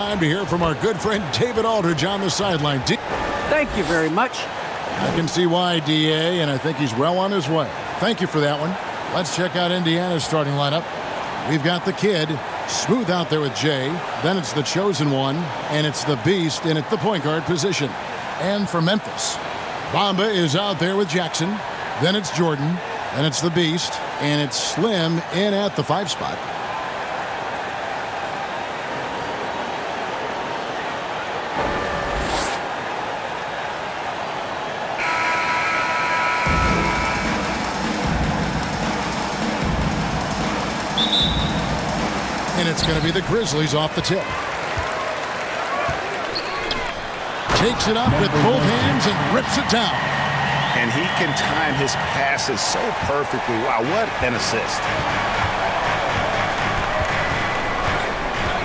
Time to hear from our good friend David Aldridge on the sideline. Thank you very much. I can see why, DA, and I think he's well on his way. Thank you for that one. Let's check out Indiana's starting lineup. We've got the kid, Smooth out there with Jay. Then it's the chosen one, and it's the beast in at the point guard position. And for Memphis, Bamba is out there with Jackson. Then it's Jordan. Then it's the beast, and it's Slim in at the 5 spot. And it's going to be the Grizzlies off the tip. Takes it up with both hands and rips it down. And he can time his passes so perfectly. Wow, what an assist.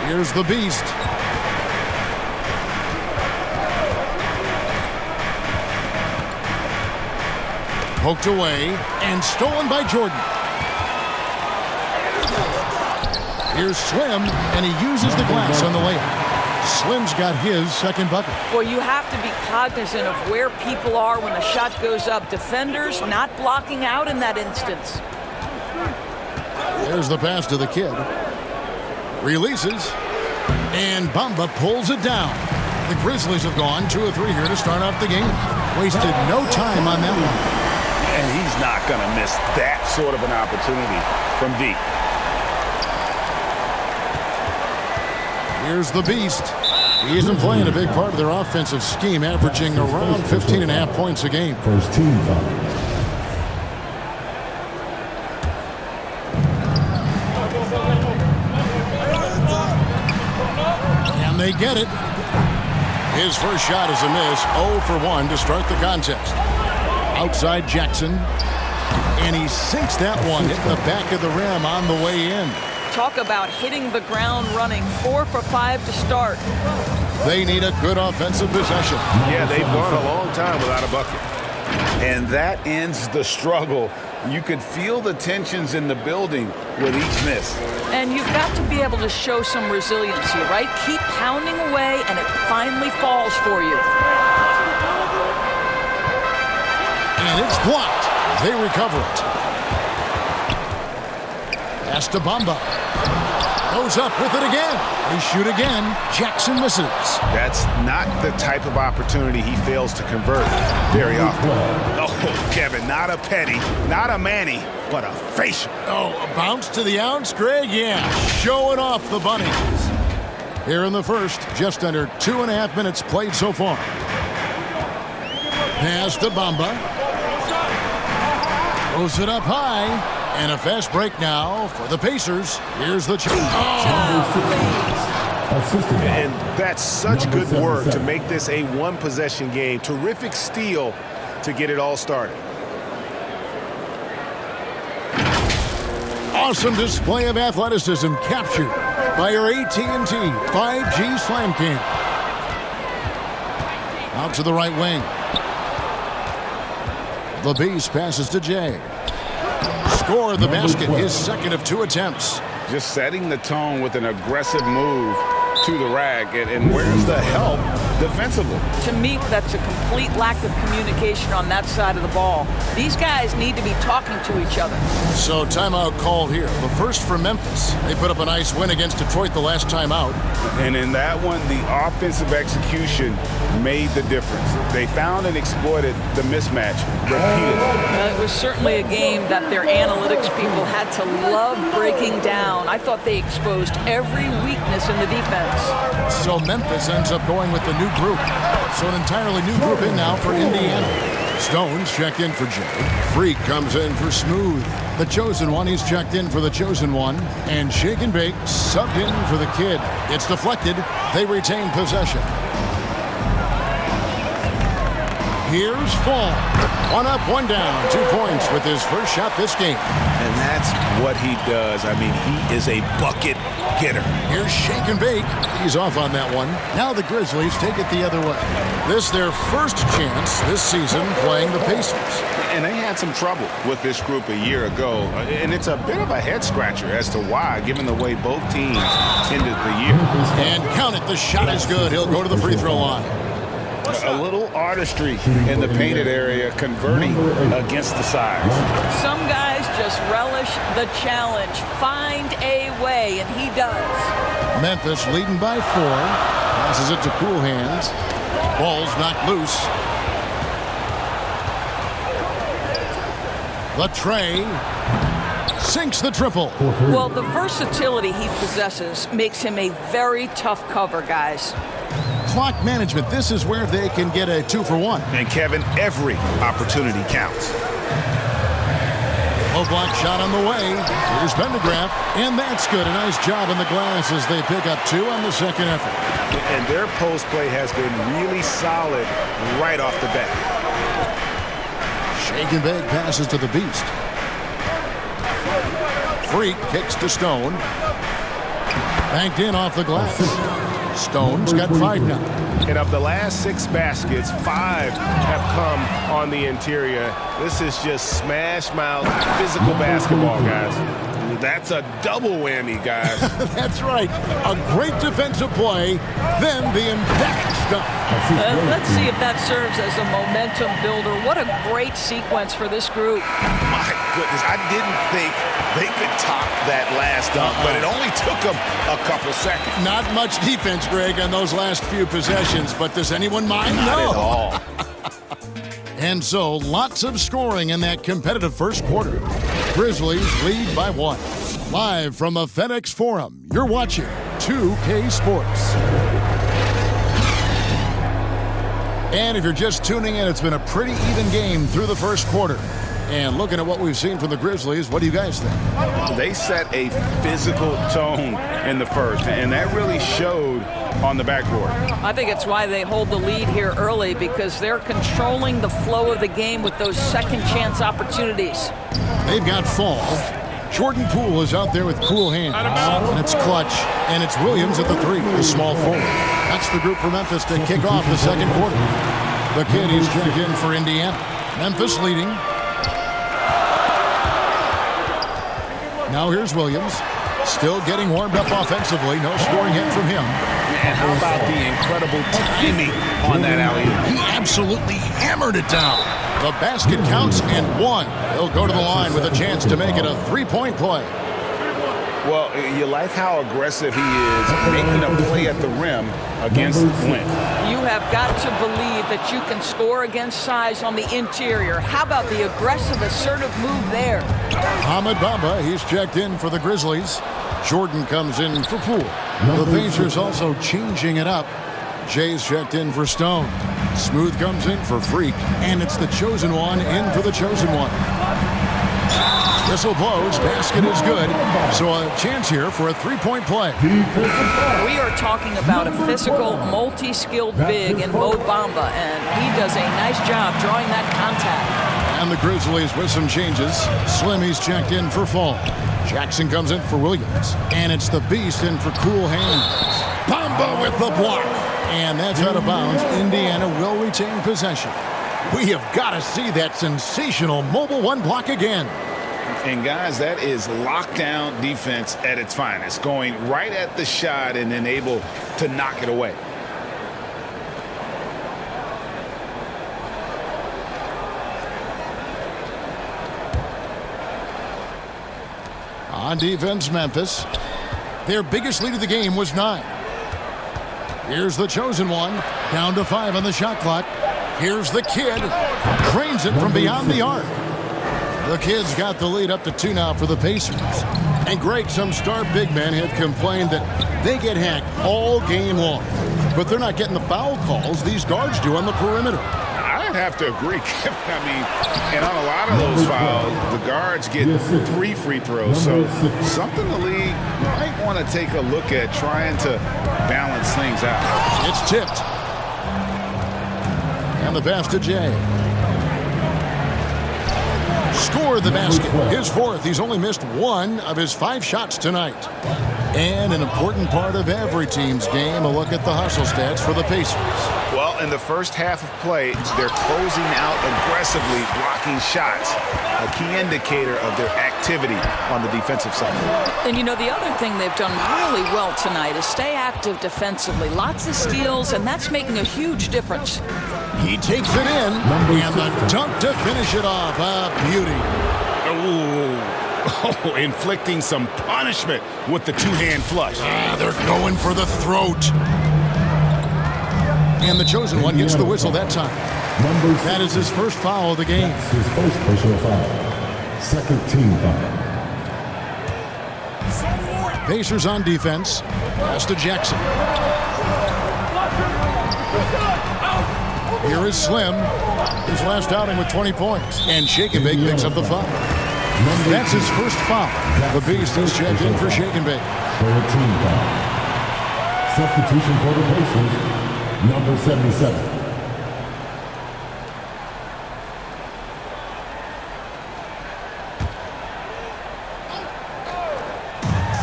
Here's the beast. Poked away and stolen by Jordan. Here's Slim, and he uses the glass on the layup. Slim's got his second bucket. Well, you have to be cognizant of where people are when the shot goes up. Defenders not blocking out in that instance. There's the pass to the kid. Releases, and Bamba pulls it down. The Grizzlies have gone 2 of 3 here to start off the game. Wasted no time on that one. And he's not going to miss that sort of an opportunity from deep. Here's the beast. He isn't playing a big part of their offensive scheme, averaging around 15.5 points a game. First team foul. And they get it. His first shot is a miss. 0 for 1 to start the contest. Outside Jackson. And he sinks that one, hitting the back of the rim on the way in. Talk about hitting the ground running. 4 for 5 to start. They need a good offensive possession. Yeah, they've gone a long time without a bucket. And that ends the struggle. You could feel the tensions in the building with each miss. And you've got to be able to show some resiliency, right? Keep pounding away, and it finally falls for you. And it's blocked. They recover it. Pass to Bamba. Goes up with it again. They shoot again. Jackson misses. That's not the type of opportunity he fails to convert very often. Oh, Kevin, not a petty, not a Manny, but a facial. Oh, a bounce to the ounce, Greg? Yeah, showing off the bunnies. Here in the first, just under 2.5 minutes played so far. Pass to Bamba. Throws it up high. And a fast break now for the Pacers. Here's the And that's such good work to make this a one-possession game. Terrific steal to get it all started. Awesome display of athleticism captured by your AT&T 5G Slam King. Out to the right wing. The Beast passes to Jay. Score the basket, his second of 2 attempts. Just setting the tone with an aggressive move to the rack. And where's the help defensively? To me, that's a complete lack of communication on that side of the ball. These guys need to be talking to each other. So timeout called here. The first for Memphis. They put up a nice win against Detroit the last time out. And in that one, the offensive execution made the difference. They found and exploited the mismatch repeatedly. It was certainly a game that their analytics people had to love breaking down. I thought they exposed every weakness in the defense. So Memphis ends up going with the new group. So an entirely new group in now for Indiana. Stones checked in for Jay. Freak comes in for Smooth. The chosen one, he's checked in for the chosen one. And Shake and Bake subbed in for the kid. It's deflected. They retain possession. Here's Fall. 1 up, 1 down. 2 points with his first shot this game. And that's what he does. I mean, he is a bucket getter. Here's shake and bake. He's off on that one. Now the Grizzlies take it the other way. This their first chance this season playing the Pacers. And they had some trouble with this group a year ago. And it's a bit of a head-scratcher as to why, given the way both teams ended the year. And count it, the shot is good. He'll go to the free throw line. A little artistry in the painted area, converting against the size. Some guys just relish the challenge. Find a way, and he does. Memphis leading by 4. Passes it to Cool Hands. Ball's knocked loose. The tray sinks the triple. Well, the versatility he possesses makes him a very tough cover, guys. Clock management. This is where they can get a 2-for-1. And Kevin, every opportunity counts. Low block shot on the way. Here's Pendergraft, and that's good. A nice job in the glass as they pick up 2 on the second effort. And their post play has been really solid right off the bat. Shake and bake passes to the Beast. Freak kicks to Stone. Banked in off the glass. Stone's got 5 now. And of the last 6 baskets, 5 have come on the interior. This is just smash mouth physical basketball, guys. That's a double whammy, guys. That's right. A great defensive play, then the emphatic stuff. Let's see if that serves as a momentum builder. What a great sequence for this group. My goodness, I didn't think they could top that last dunk, but it only took them a couple seconds. Not much defense, Greg, on those last few possessions, but does anyone mind? Not No. at all. And so, lots of scoring in that competitive first quarter. Grizzlies lead by 1. Live from the FedEx Forum, you're watching 2K Sports. And if you're just tuning in, it's been a pretty even game through the first quarter. And looking at what we've seen from the Grizzlies, what do you guys think? They set a physical tone in the first, and that really showed on the backboard. I think it's why they hold the lead here early, because they're controlling the flow of the game with those second chance opportunities. They've got Fall. Jordan Poole is out there with cool hands. And it's clutch. And it's Williams at the 3, the small forward. That's the group for Memphis to kick off the second quarter. The kid, he's checked in for Indiana. Memphis leading. Now here's Williams. Still getting warmed up offensively. No scoring hit from him. And how about the incredible timing on that alley-oop? He absolutely hammered it down. The basket counts and 1. He'll go to the line with a chance to make it a 3-point play. Well, you like how aggressive he is making a play at the rim against Flint. You have got to believe that you can score against size on the interior. How about the aggressive, assertive move there? Ahmed Bamba, he's checked in for the Grizzlies. Jordan comes in for Poole. The Pacers also changing it up. Jay's checked in for Stone. Smooth comes in for Freak. And it's the chosen one in for the chosen one. Whistle blows. Basket is good. So a chance here for a 3-point play. We are talking about a physical, multi-skilled big in Mo Bamba, and he does a nice job drawing that contact. And the Grizzlies with some changes. Slimmy's checked in for Fall. Jackson comes in for Williams. And it's the Beast in for Cool Hands. Bamba with the block. And that's out of bounds. Indiana will retain possession. We have got to see that sensational Mobile One block again. And guys, that is lockdown defense at its finest. Going right at the shot and then able to knock it away. On defense, Memphis. Their biggest lead of the game was 9. Here's the chosen one. Down to 5 on the shot clock. Here's the kid. Trains it from beyond the arc. The Kid's got the lead up to 2 now for the Pacers. And Greg, some star big men have complained that they get hacked all game long. But they're not getting the foul calls these guards do on the perimeter. I'd have to agree, Kevin. I mean, and on a lot of those fouls, the guards get 3 free throws. So something the league might want to take a look at, trying to balance things out. It's tipped. And the pass to Jay. Scored the basket. His 4th. He's only missed 1 of his 5 shots tonight. And an important part of every team's game, a look at the hustle stats for the Pacers. Well, in the first half of play, they're closing out aggressively, blocking shots, a key indicator of their activity on the defensive side. And, you know, the other thing they've done really well tonight is stay active defensively. Lots of steals, and that's making a huge difference. He takes it in, and the dunk to finish it off. A beauty. Oh, inflicting some punishment with the two-hand flush. They're going for the throat. And the chosen one gets the whistle that time. That is his first foul of the game. That's his first personal foul. Second team foul. Pacers on defense. Pass to Jackson. Here is Slim. His last outing with 20 points. And Shake and Bake picks up the foul. That's his first foul. The Beast is checked in for Shake and Bake. Third team foul. Substitution for the Pacers, number 77.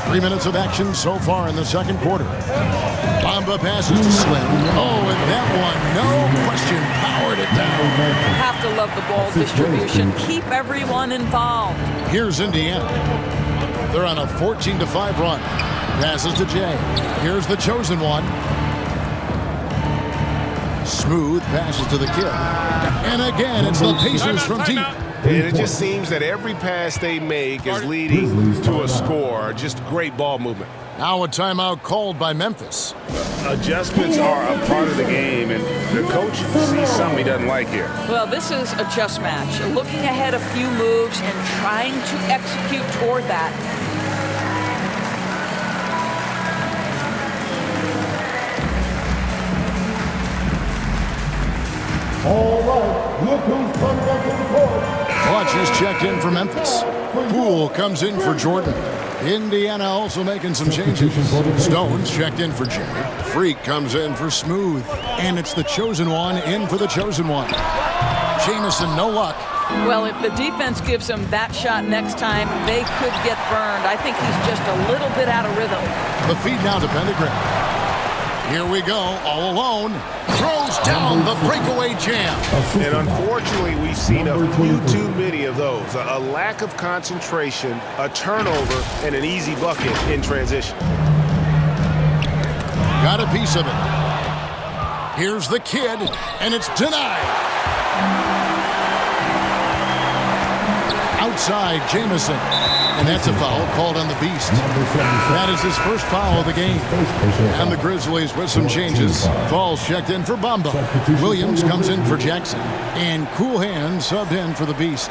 3 minutes of action so far in the second quarter. Bamba passes to Slim. Oh, and that one, no question, powered it down. Have to love the ball distribution. Keep everyone involved. Here's Indiana. They're on a 14-5 run. Passes to Jay. Here's the chosen one. Smooth passes to the kid. And again, it's the Pacers from deep. And it just seems that every pass they make is leading to a score. Just great ball movement. Now a timeout called by Memphis. Adjustments are a part of the game, and the coach sees something he doesn't like here. Well, this is a chess match. Looking ahead a few moves and trying to execute toward that. All right, look who's coming up to the court. Clutch is checked in for Memphis. Poole comes in for Jordan. Indiana also making some changes. Stones checked in for Jay. Freak comes in for Smooth. And it's the chosen one in for the chosen one. Jamison, no luck. Well, if the defense gives him that shot next time, they could get burned. I think he's just a little bit out of rhythm. The feed now to Pendergrass. Here we go, all alone. Throws down the breakaway jam. And unfortunately, we've seen a few too many of those. A lack of concentration, a turnover, and an easy bucket in transition. Got a piece of it. Here's the kid, and it's denied. Outside, Jamison. And that's a foul called on the Beast. That is his first foul of the game. And the Grizzlies with some changes. Falls checked in for Bamba. Williams comes in for Jackson. And Cool Hand subbed in for the Beast.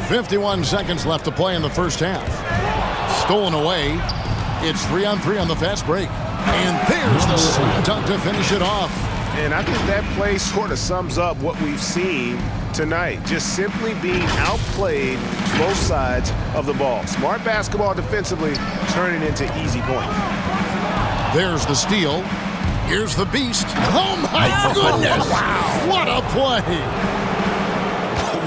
51 seconds left to play in the first half. Stolen away. It's 3-on-3 on the fast break. And there's the slam dunk to finish it off. And I think that play sort of sums up what we've seen tonight. Just simply being outplayed both sides of the ball. Smart basketball defensively, turning into easy points. There's the steal. Here's the Beast. Oh, my goodness. Wow. What a play.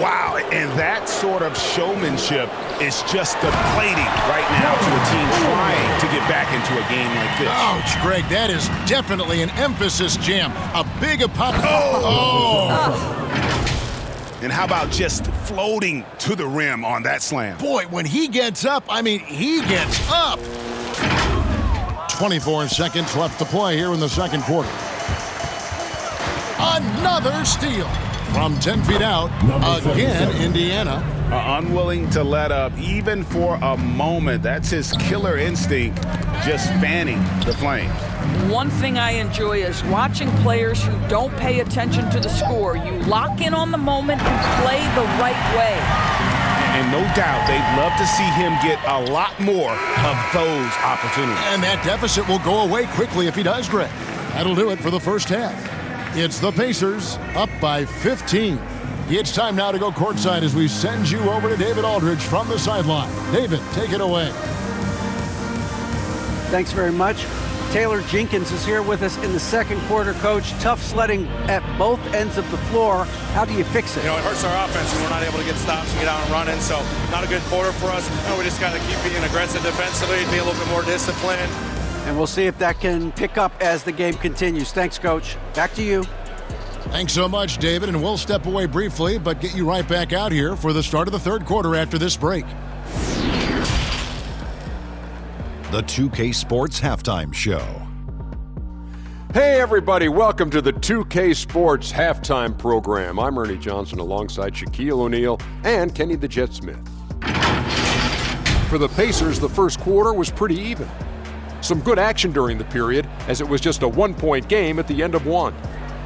Wow, and that sort of showmanship is just depleting right now to a team trying to get back into a game like this. Ouch, Greg, that is definitely an emphasis jam. A big pop. And how about just floating to the rim on that slam? Boy, when he gets up, I mean, he gets up. 24 seconds left to play here in the second quarter. Another steal. From 10 feet out, again, Indiana. Unwilling to let up even for a moment. That's his killer instinct, just fanning the flames. One thing I enjoy is watching players who don't pay attention to the score. You lock in on the moment and play the right way. And no doubt they'd love to see him get a lot more of those opportunities. And that deficit will go away quickly if he does, Greg. That'll do it for the first half. It's the Pacers up by 15. It's time now to go courtside as we send you over to David Aldridge from the sideline. David, take it away. Thanks very much. Taylor Jenkins is here with us in the second quarter, Coach. Tough sledding at both ends of the floor. How do you fix it? You know, it hurts our offense when we're not able to get stops and get out and running. So not a good quarter for us. You know, we just got to keep being aggressive defensively, be a little bit more disciplined. And we'll see if that can pick up as the game continues. Thanks, Coach. Back to you. Thanks so much, David, and we'll step away briefly, but get you right back out here for the start of the third quarter after this break. The 2K Sports Halftime Show. Hey everybody, welcome to the 2K Sports Halftime Program. I'm Ernie Johnson alongside Shaquille O'Neal and Kenny the Jet Smith. For the Pacers, the first quarter was pretty even. Some good action during the period, as it was just a one-point game at the end of one.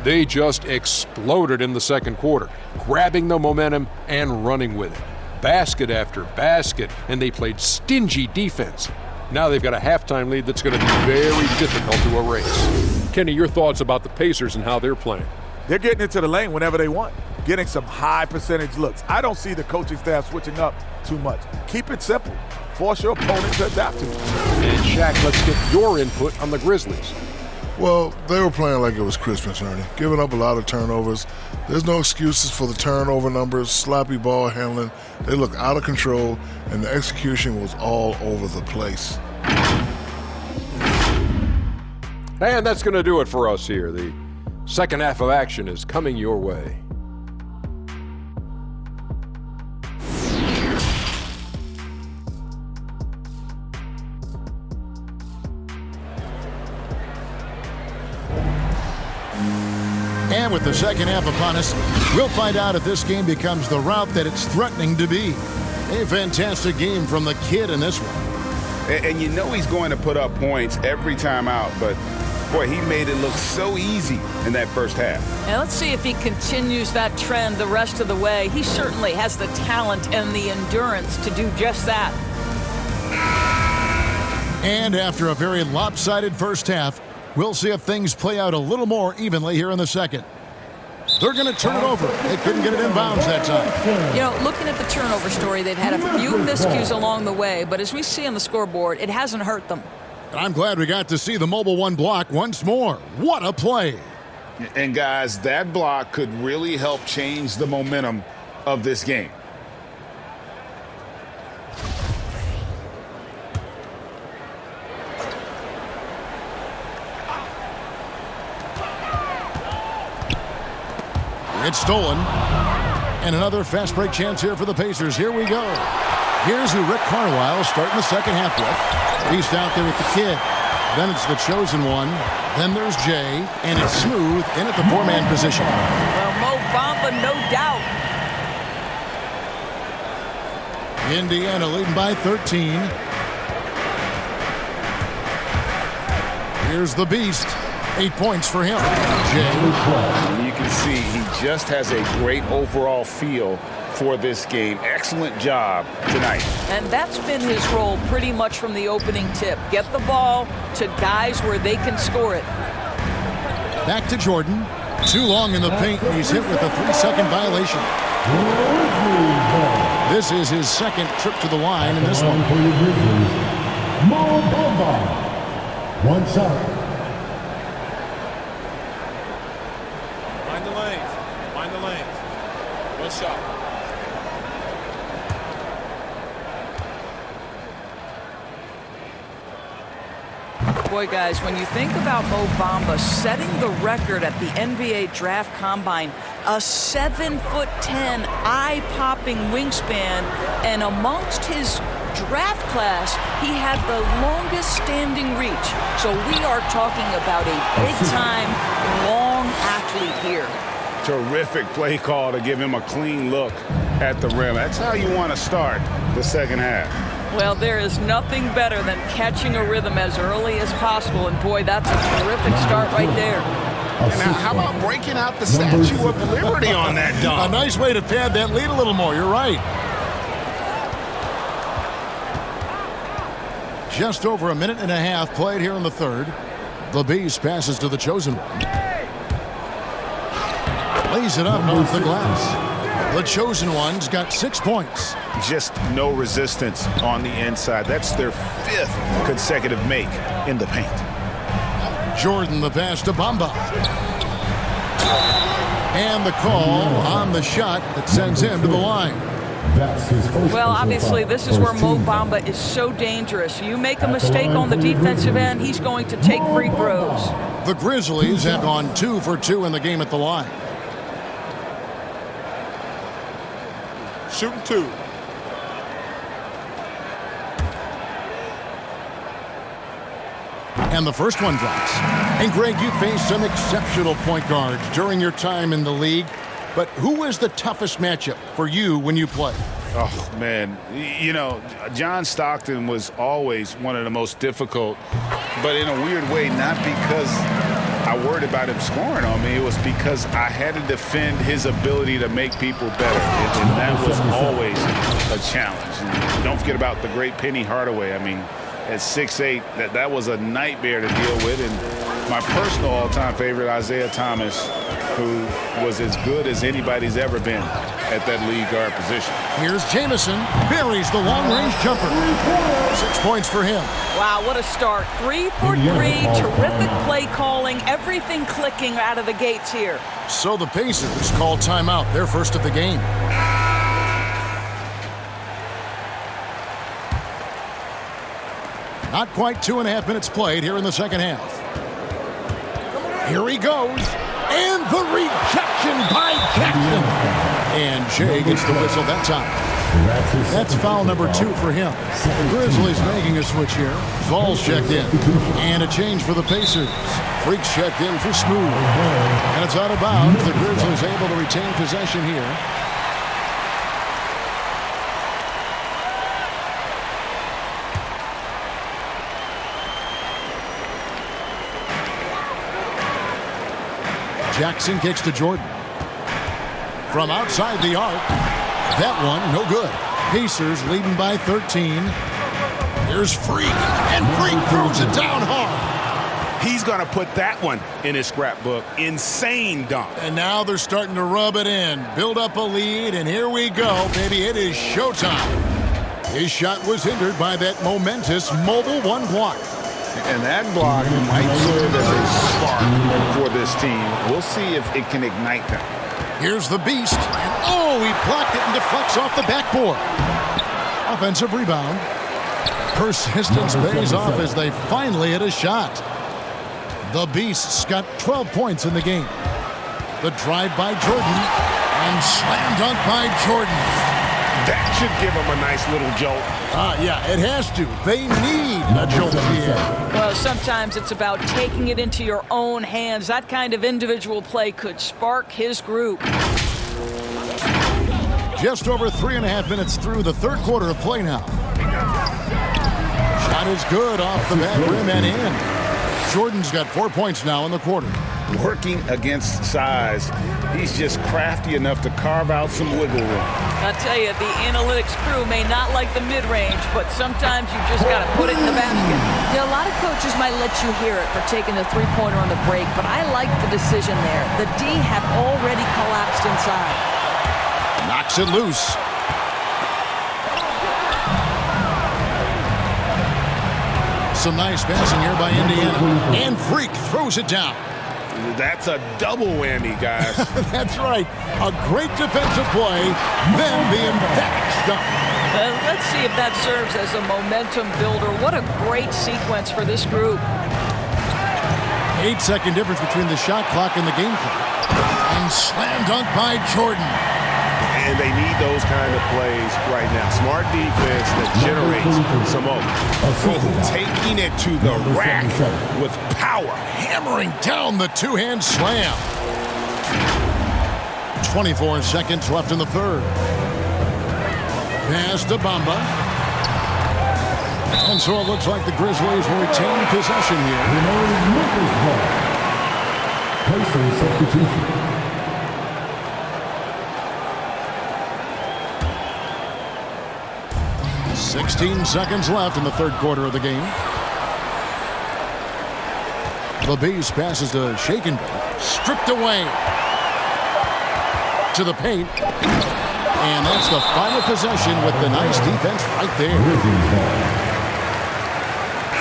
They just exploded in the second quarter, grabbing the momentum and running with it. Basket after basket, and they played stingy defense. Now they've got a halftime lead that's going to be very difficult to erase. Kenny, your thoughts about the Pacers and how they're playing? They're getting into the lane whenever they want, getting some high percentage looks. I don't see the coaching staff switching up too much. Keep it simple. Force your opponent to adapt to it. And Shaq, let's get your input on the Grizzlies. Well, they were playing like it was Christmas, Ernie. Giving up a lot of turnovers. There's no excuses for the turnover numbers, sloppy ball handling. They look out of control, and the execution was all over the place. And that's going to do it for us here. The second half of action is coming your way. And with the second half upon us, we'll find out if this game becomes the route that it's threatening to be. A fantastic game from the kid in this one. And you know he's going to put up points every time out, but boy, he made it look so easy in that first half. And let's see if he continues that trend the rest of the way. He certainly has the talent and the endurance to do just that. And after a very lopsided first half, we'll see if things play out a little more evenly here in the second. They're going to turn it over. They couldn't get it in bounds that time. You know, looking at the turnover story, they've had a few miscues along the way, but as we see on the scoreboard, it hasn't hurt them. I'm glad we got to see the mobile one block once more. What a play. And guys, that block could really help change the momentum of this game. It's stolen. And another fast break chance here for the Pacers. Here we go. Here's who Rick Carlisle starting the second half with. He's out there with the kid. Then it's the chosen one. Then there's Jay. And it's Smooth in at the four-man position. Well, Mo Bamba, no doubt. Indiana leading by 13. Here's the Beast. 8 points for him. Jay. You can see he just has a great overall feel for this game. Excellent job tonight. And that's been his role pretty much from the opening tip. Get the ball to guys where they can score it. Back to Jordan. Too long in the paint. He's hit with a 3-second violation. This is his second trip to the line in this one. Mo Bamba. One shot. Mind the lanes. Mind the lanes. One shot. Boy, guys, when you think about Mo Bamba setting the record at the NBA Draft Combine, a 7'10", eye-popping wingspan, and amongst his draft class, he had the longest standing reach. So we are talking about a big-time, long athlete here. Terrific play call to give him a clean look at the rim. That's how you want to start the second half. Well, there is nothing better than catching a rhythm as early as possible, and boy, that's a terrific start right there. Now, how about breaking out the Statue of Liberty on that dunk? A nice way to pad that lead a little more. You're right. Just over a minute and a half played here in the third. The Beast passes to the chosen one. Lays it up off the glass. The chosen one's got 6 points. Just no resistance on the inside. That's their 5th consecutive make in the paint. Jordan, the pass to Bamba. And the call on the shot that sends him to the line. Well, obviously, this is where Mo Bamba is so dangerous. You make a mistake on the defensive end, he's going to take free throws. The Grizzlies have gone 2 for 2 in the game at the line. Shooting 2. And the first one drops. And Greg, you faced some exceptional point guards during your time in the league. But who was the toughest matchup for you when you played? Oh, man. You know, John Stockton was always one of the most difficult, but in a weird way, not because I worried about him scoring on me. It was because I had to defend his ability to make people better, and that was always a challenge. And don't forget about the great Penny Hardaway. I mean, at 6'8", that was a nightmare to deal with. And my personal all-time favorite, Isaiah Thomas, who was as good as anybody's ever been at that lead guard position. Here's Jamison, buries the long-range jumper. 6 points for him. Wow, what a start. 3 for 3, terrific play calling, everything clicking out of the gates here. So the Pacers call timeout, their first of the game. Not quite 2.5 minutes played here in the second half. Here he goes. And the rejection by Jackson. And Jay gets the whistle that time. That's foul number 2 for him. Grizzlies making a switch here. Vols checked in. And a change for the Pacers. Freaks checked in for Smooth. And it's out of bounds. The Grizzlies able to retain possession here. Jackson kicks to Jordan. From outside the arc. That one, no good. Pacers leading by 13. Here's Freak. And Freak throws it down hard. He's going to put that one in his scrapbook. Insane dunk. And now they're starting to rub it in. Build up a lead, and here we go, baby. It is showtime. His shot was hindered by that momentous mobile one block. And that block might serve as a spark for this team. We'll see if it can ignite them. Here's the Beast. And oh, he blocked it and deflects off the backboard. Offensive rebound. Persistence pays off as they finally hit a shot. The Beasts got 12 points in the game. The drive by Jordan. And slam dunk by Jordan. That should give them a nice little jolt. Yeah, it has to. They need a jolt here. Well, sometimes it's about taking it into your own hands. That kind of individual play could spark his group. Just over 3.5 minutes through the third quarter of play now. Shot is good off the back rim and in. Jordan's got 4 points now in the quarter. Working against size, he's just crafty enough to carve out some wiggle room. I'll tell you, the analytics crew may not like the mid-range, but sometimes you just got to put it in the basket. You know, a lot of coaches might let you hear it for taking the three-pointer on the break, but I like the decision there. The D had already collapsed inside. Knocks it loose. Some nice passing here by Indiana. And Freak throws it down. That's a double whammy, guys. That's right. A great defensive play, then the emphatic dunk. Let's see if that serves as a momentum builder. What a great sequence for this group. 8-second difference between the shot clock and the game clock. And slam dunk by Jordan. And they need those kind of plays right now. Smart defense that generates some open. Taking it to the rack with power. Hammering down the two-hand slam. 24 seconds left in the third. Pass to Bamba. And so it looks like the Grizzlies will retain possession here. Pacers substitution. 16 seconds left in the third quarter of the game. The Beast passes to Shake and Bake. Stripped away to the paint. And that's the final possession with the nice defense right there.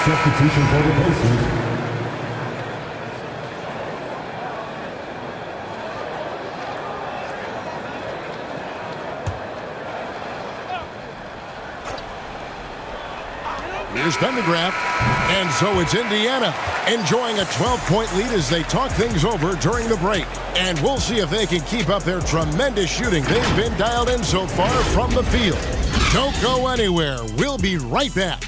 Substitution for the Pacers. Here's Pendergraft. And so it's Indiana enjoying a 12-point lead as they talk things over during the break. And we'll see if they can keep up their tremendous shooting. They've been dialed in so far from the field. Don't go anywhere. We'll be right back.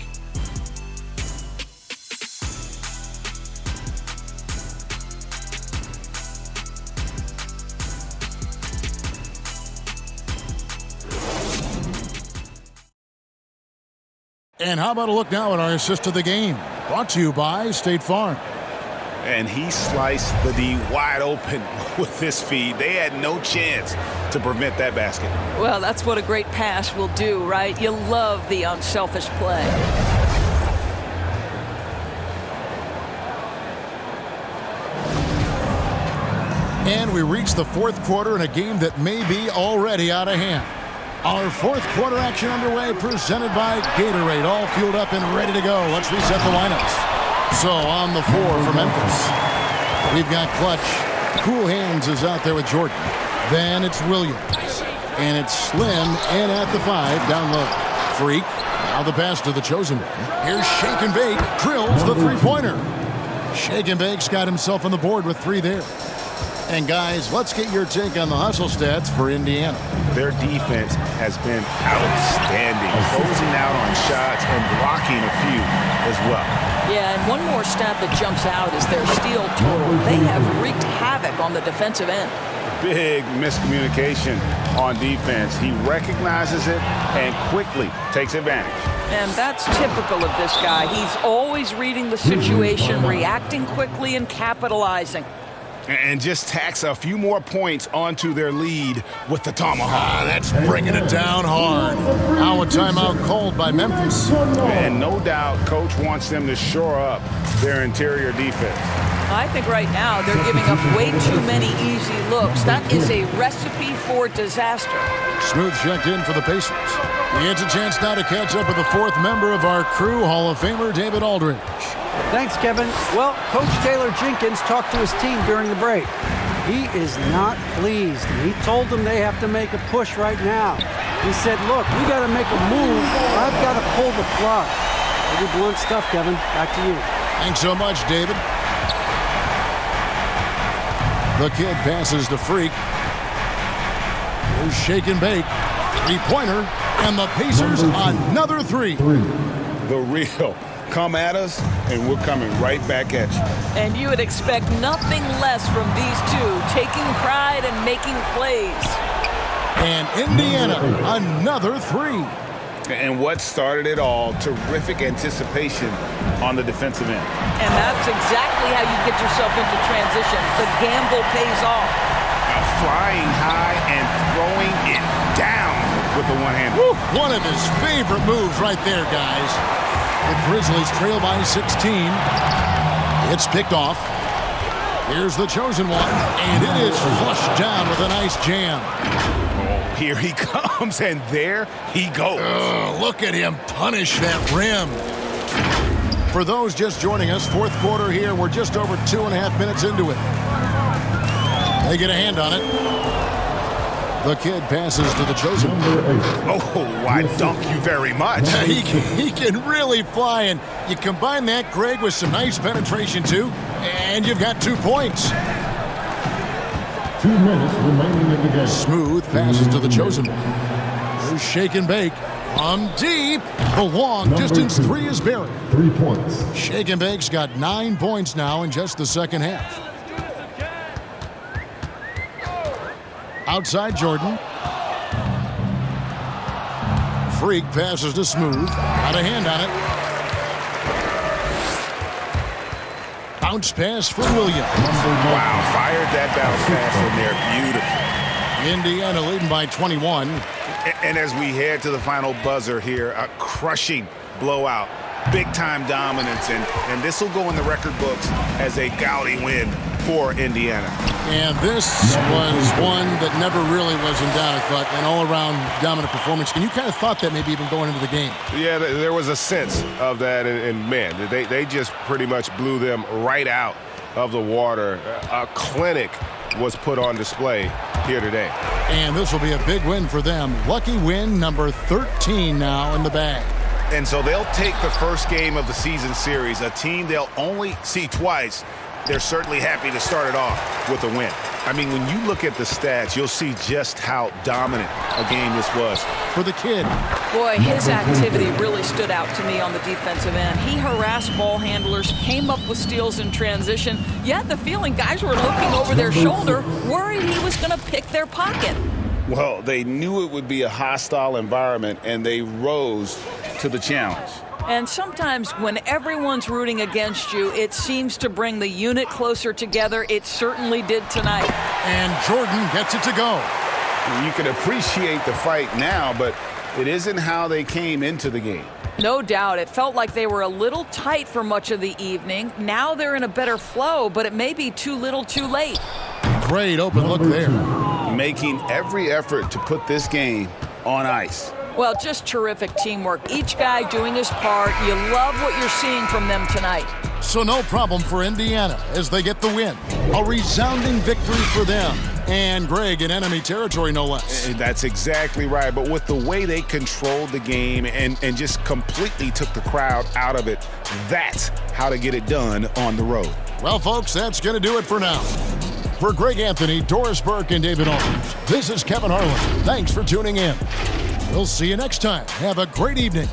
And how about a look now at our assist of the game? Brought to you by State Farm. And he sliced the D wide open with this feed. They had no chance to prevent that basket. Well, that's what a great pass will do, right? You love the unselfish play. And we reach the fourth quarter in a game that may be already out of hand. Our fourth quarter action underway, presented by Gatorade. All fueled up and ready to go. Let's reset the lineups. So on the floor for Memphis, we've got Clutch. Cool Hands is out there with Jordan. Then it's Williams. And it's Slim in at the 5, down low. Freak. Now the pass to the chosen one. Here's Shake and Bake. Drills the three-pointer. Shake and Bake's got himself on the board with 3 there. And guys, let's get your take on the hustle stats for Indiana. Their defense has been outstanding, closing out on shots and blocking a few as well. Yeah, and one more stat that jumps out is their steal total. They have wreaked havoc on the defensive end. Big miscommunication on defense. He recognizes it and quickly takes advantage. And that's typical of this guy. He's always reading the situation, reacting quickly, and capitalizing. And just tacks a few more points onto their lead with the tomahawk. That's bringing it down hard. Now a timeout called by Memphis. And no doubt Coach wants them to shore up their interior defense. I think right now they're giving up way too many easy looks. That is a recipe for disaster. Smooth checked in for the Pacers. He gets a chance now to catch up with the 4th member of our crew, Hall of Famer David Aldridge. Thanks, Kevin. Well, Coach Taylor Jenkins talked to his team during the break. He is not pleased. He told them they have to make a push right now. He said, look, we got to make a move, or I've got to pull the plug. Pretty blunt stuff, Kevin. Back to you. Thanks so much, David. The kid passes to Freak. Here's Shake and Bake. 3-pointer. And the Pacers another 3. The real. Come at us, and we're coming right back at you. And you would expect nothing less from these two, taking pride and making plays. And Indiana, another 3. And what started it all, terrific anticipation on the defensive end. And that's exactly how you get yourself into transition. The gamble pays off. Flying high and throwing it down with the one-hand. One of his favorite moves right there, guys. The Grizzlies trail by 16. It's picked off. Here's the chosen one, and it is flushed down with a nice jam. Oh, here he comes, and there he goes. Look at him punish that rim. For those just joining us, 4th quarter here. We're just over 2.5 minutes into it. They get a hand on it. The kid passes to the chosen one. Oh, I dunk you very much. He can really fly, and you combine that, Greg, with some nice penetration, too, and you've got 2 points. 2 minutes remaining in the game. Smooth passes to the chosen one. There's Shake and Bake. From deep. The long distance 3 is buried. 3 points. Shake and Bake's got 9 points now in just the second half. Outside Jordan. Freak passes to Smooth. Got a hand on it. Bounce pass from Williams. Wow, fired that bounce pass in there. Beautiful. Indiana leading by 21. And as we head to the final buzzer here, a crushing blowout. Big-time dominance, and this will go in the record books as a gaudy win for Indiana. And this was one that never really was in doubt, I thought, an all-around dominant performance. And you kind of thought that maybe even going into the game. Yeah, there was a sense of that, and man, they just pretty much blew them right out of the water. A clinic was put on display here today. And this will be a big win for them. Lucky win number 13 now in the bag. And so they'll take the first game of the season series, a team they'll only see twice. They're certainly happy to start it off with a win. I mean, when you look at the stats, you'll see just how dominant a game this was. For the kid. Boy, his activity really stood out to me on the defensive end. He harassed ball handlers, came up with steals in transition. You had the feeling guys were looking over their shoulder, worried he was going to pick their pocket. Well, they knew it would be a hostile environment, and they rose to the challenge. And sometimes when everyone's rooting against you, it seems to bring the unit closer together. It certainly did tonight. And Jordan gets it to go. You can appreciate the fight now, but it isn't how they came into the game. No doubt. It felt like they were a little tight for much of the evening. Now they're in a better flow, but it may be too little too late. Great open look there. Making every effort to put this game on ice. Well, just terrific teamwork. Each guy doing his part. You love what you're seeing from them tonight. So no problem for Indiana as they get the win. A resounding victory for them. And Greg in enemy territory, no less. That's exactly right. But with the way they controlled the game and just completely took the crowd out of it, that's how to get it done on the road. Well, folks, that's going to do it for now. For Greg Anthony, Doris Burke, and David Aldridge, this is Kevin Harlan. Thanks for tuning in. We'll see you next time. Have a great evening.